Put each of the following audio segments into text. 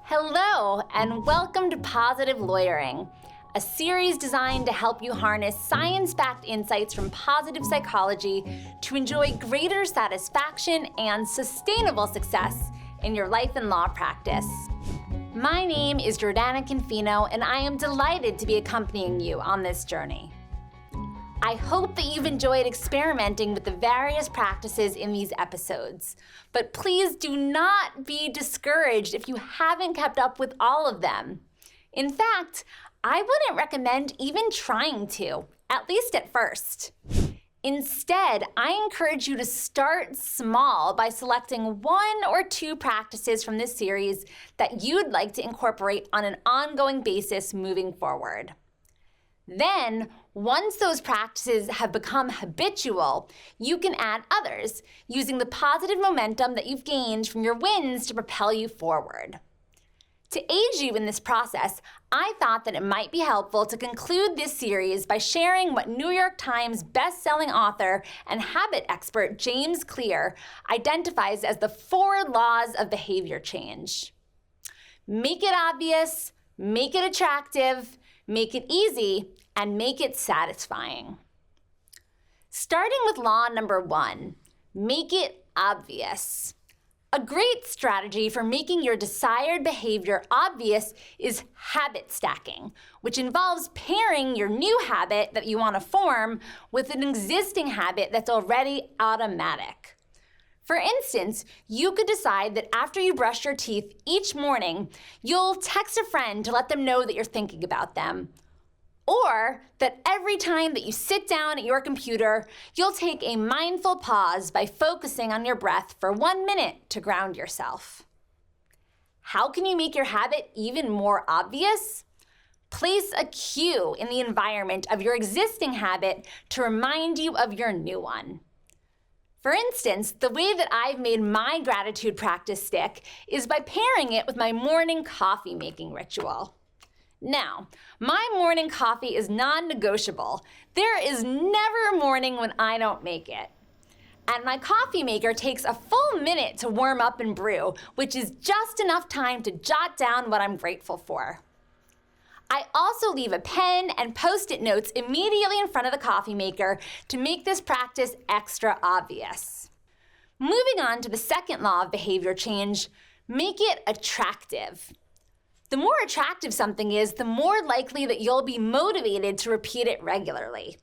Hello, and welcome to Positive Lawyering, a series designed to help you harness science-backed insights from positive psychology to enjoy greater satisfaction and sustainable success in your life and law practice. My name is Jordana Confino, and I am delighted to be accompanying you on this journey. I hope that you've enjoyed experimenting with the various practices in these episodes, but please do not be discouraged if you haven't kept up with all of them. In fact, I wouldn't recommend even trying to, at least at first. Instead, I encourage you to start small by selecting 1 or 2 practices from this series that you'd like to incorporate on an ongoing basis moving forward. Then, once those practices have become habitual, you can add others, using the positive momentum that you've gained from your wins to propel you forward. To aid you in this process, I thought that it might be helpful to conclude this series by sharing what New York Times best-selling author and habit expert James Clear identifies as the 4 laws of behavior change. Make it obvious, make it attractive, make it easy, and make it satisfying. Starting with law number 1, make it obvious. A great strategy for making your desired behavior obvious is habit stacking, which involves pairing your new habit that you want to form with an existing habit that's already automatic. For instance, you could decide that after you brush your teeth each morning, you'll text a friend to let them know that you're thinking about them. Or that every time that you sit down at your computer, you'll take a mindful pause by focusing on your breath for 1 minute to ground yourself. How can you make your habit even more obvious? Place a cue in the environment of your existing habit to remind you of your new one. For instance, the way that I've made my gratitude practice stick is by pairing it with my morning coffee making ritual. Now, my morning coffee is non-negotiable. There is never a morning when I don't make it. And my coffee maker takes a full minute to warm up and brew, which is just enough time to jot down what I'm grateful for. I also leave a pen and Post-it notes immediately in front of the coffee maker to make this practice extra obvious. Moving on to the second law of behavior change, make it attractive. The more attractive something is, the more likely that you'll be motivated to repeat it regularly.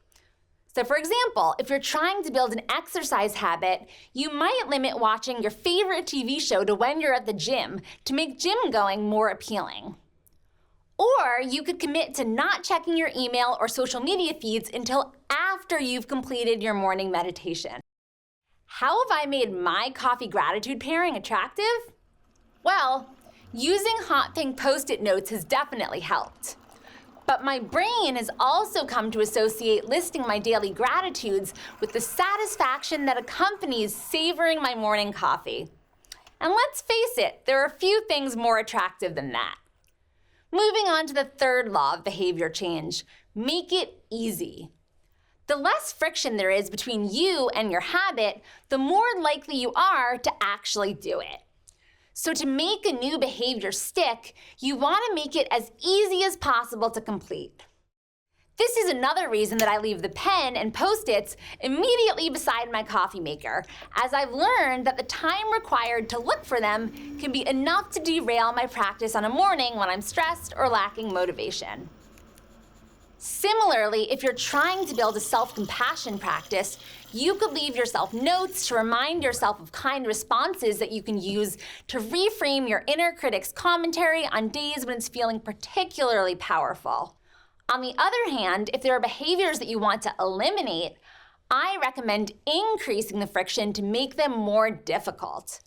So for example, if you're trying to build an exercise habit, you might limit watching your favorite TV show to when you're at the gym to make gym going more appealing. Or you could commit to not checking your email or social media feeds until after you've completed your morning meditation. How have I made my coffee gratitude pairing attractive? Well, using hot pink Post-it notes has definitely helped. But my brain has also come to associate listing my daily gratitudes with the satisfaction that accompanies savoring my morning coffee. And let's face it, there are a few things more attractive than that. Moving on to the third law of behavior change, make it easy. The less friction there is between you and your habit, the more likely you are to actually do it. So to make a new behavior stick, you want to make it as easy as possible to complete. This is another reason that I leave the pen and Post-its immediately beside my coffee maker, as I've learned that the time required to look for them can be enough to derail my practice on a morning when I'm stressed or lacking motivation. Similarly, if you're trying to build a self-compassion practice, you could leave yourself notes to remind yourself of kind responses that you can use to reframe your inner critic's commentary on days when it's feeling particularly powerful. On the other hand, if there are behaviors that you want to eliminate, I recommend increasing the friction to make them more difficult.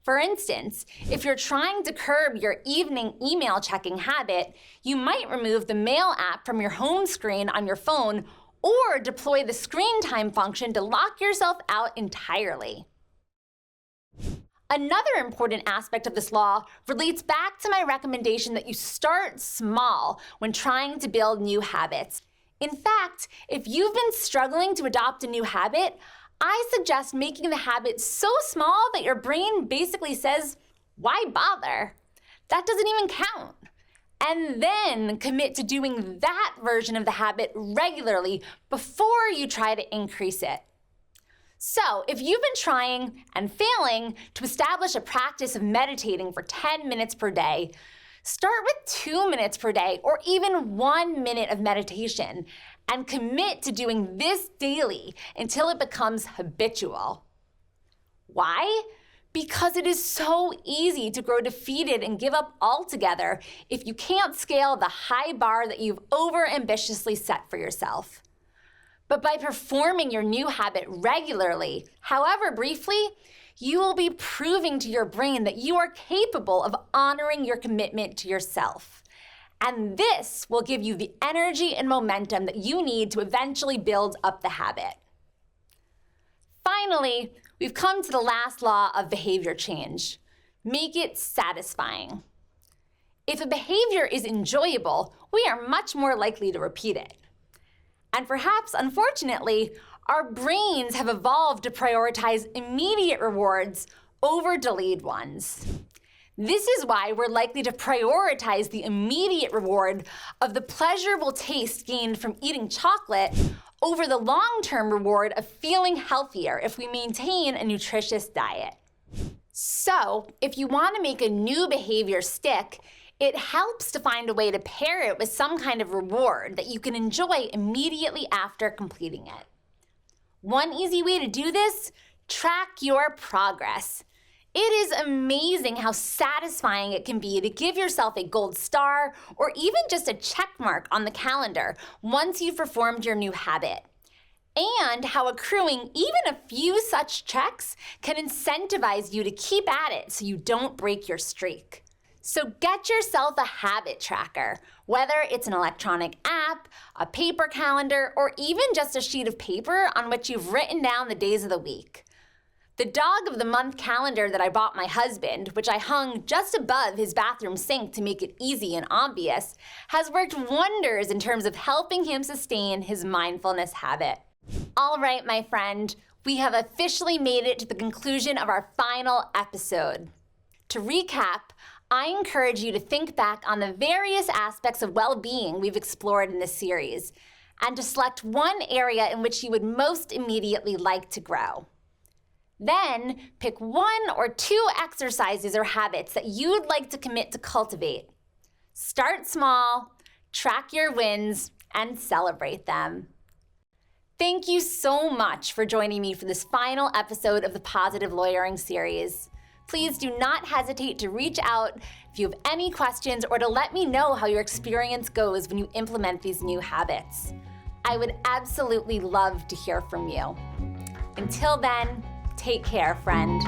For instance, if you're trying to curb your evening email checking habit, you might remove the Mail app from your home screen on your phone or deploy the screen time function to lock yourself out entirely. Another important aspect of this law relates back to my recommendation that you start small when trying to build new habits. In fact, if you've been struggling to adopt a new habit, I suggest making the habit so small that your brain basically says, why bother? That doesn't even count. And then commit to doing that version of the habit regularly before you try to increase it. So, if you've been trying and failing to establish a practice of meditating for 10 minutes per day, start with 2 minutes per day or even 1 minute of meditation and commit to doing this daily until it becomes habitual. Why? Because it is so easy to grow defeated and give up altogether if you can't scale the high bar that you've over-ambitiously set for yourself. But by performing your new habit regularly, however briefly, you will be proving to your brain that you are capable of honoring your commitment to yourself. And this will give you the energy and momentum that you need to eventually build up the habit. Finally, we've come to the last law of behavior change. Make it satisfying. If a behavior is enjoyable, we are much more likely to repeat it. And perhaps, unfortunately, our brains have evolved to prioritize immediate rewards over delayed ones. This is why we're likely to prioritize the immediate reward of the pleasurable taste gained from eating chocolate over the long-term reward of feeling healthier if we maintain a nutritious diet. So, if you want to make a new behavior stick, it helps to find a way to pair it with some kind of reward that you can enjoy immediately after completing it. One easy way to do this: track your progress. It is amazing how satisfying it can be to give yourself a gold star or even just a check mark on the calendar once you've performed your new habit. And how accruing even a few such checks can incentivize you to keep at it so you don't break your streak. So get yourself a habit tracker, whether it's an electronic app, a paper calendar, or even just a sheet of paper on which you've written down the days of the week. The Dog of the Month calendar that I bought my husband, which I hung just above his bathroom sink to make it easy and obvious, has worked wonders in terms of helping him sustain his mindfulness habit. All right, my friend, we have officially made it to the conclusion of our final episode. To recap, I encourage you to think back on the various aspects of well-being we've explored in this series, and to select one area in which you would most immediately like to grow. Then, pick 1 or 2 exercises or habits that you'd like to commit to cultivate. Start small, track your wins, and celebrate them. Thank you so much for joining me for this final episode of the Positive Lawyering series. Please do not hesitate to reach out if you have any questions or to let me know how your experience goes when you implement these new habits. I would absolutely love to hear from you. Until then, take care, friend.